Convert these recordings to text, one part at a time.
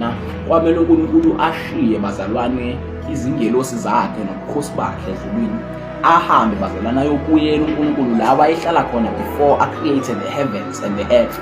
yena kwamele uNkulunkulu ashiye bazalwane izingelosi zakhe nobukhosi bakhe ezulwini, ahambe bazalwana ayokuyela uNkulunkulu la wayehlala khona before created the heavens and the earth.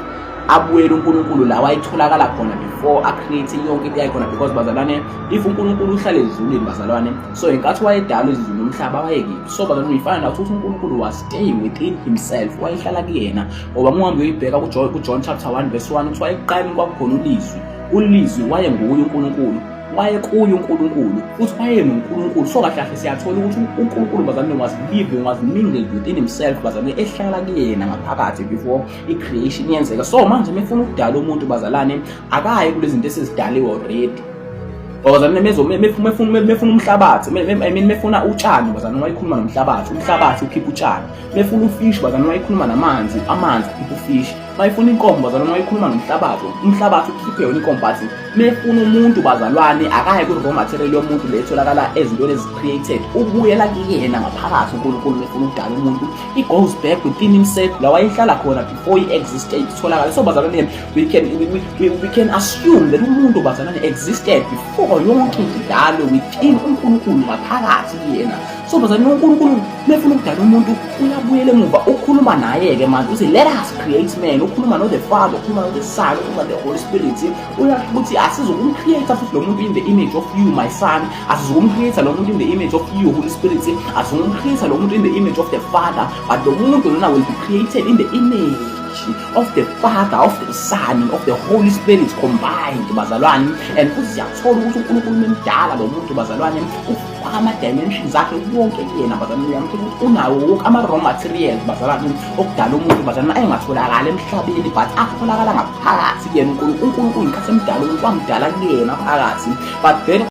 Abuyele uNkulunkulu la wayetholakala khona before create yonke into yayikhona, because bazalwane if uNkulunkulu uhlala ezulwini bazalwane, so inkathi wayedala izulu nomhlaba wayekiphi. So bazalwane uyifana nathi ukuthi uNkulunkulu was stay within himself, wayehlala kuyena. Ngoba muhambe uyibheka kuJohn chapter 1 verse 1 uthi wayeqaleni kwakukhona ulizwi, ulizwi wayenguye uNkulunkulu, wayekuye uNkulunkulu futhi wayenuNkulunkulu. So kahle kahle siyathola ukuthi uNkulunkulu bazalwane was living, was mingled within himself bazalwane, ehlala kuyena ngaphakathi before i-creation yenzeka. So manje mefuna ukudala umuntu bazalwane akaye kulezi zinto esezidaliwe already. Bazalwane mefuna umhlabathi, mefuna utshani bazalwane wayikhuluma nomhlabathi, umhlabathi ukhipha utshani. Mefuna ufish bazalwane wayikhuluma namanzi, amanzi akhipha ufish. Mayifuna inkomo bazalwane wayikhuluma nomhlabathi, umhlabathi ukhiphe yona inkomo. But mefuna umuntu bazalwane akaye ku raw material yomuntu letholakala ezintweni ezi-created, ubuyela kuyena ngaphakathi uNkulunkulu. Mefuna ukudala umuntu, he goes back within himself la wayehlala khona before he existed itholakala. So bazalwane we can assume that umuntu bazalwane existed before yonke into idalwe within uNkulunkulu ngaphakathi kuyena. So bazalwane uNkulunkulu mefuna ukudala umuntu uyabuyela emuva, ukhuluma naye-ke manje uthi let us create man, ukhuluma no the Father, ukhuluma no the Son, ukhuluma the Holy Spirit. Uyasho ukuthi asizokumcreate futhi lo muntu in the image of you my son, asizokumcreate lo muntu in the image of you Holy Spirit, asizokumcreate lo muntu in the image of the Father, but lo muntu lona will be created in the image of the Father, of the Son, of the Holy Spirit combined bazalwane. And futhi siyathola ukuthi uNkulunkulu memdala lo muntu bazalwane ufaka ama-dimensions akhe wonke kuyena bazalwane. Uyamthola ukuthi unawo wonke ama-raw materials bazalwane okudala umuntu bazalwane ayengatholakala emhlabeni but atholakala ngaphakathi kuyena uNkulunkulu. Ngenkathi emdala umuntu wamdala kuyena phakathi, but then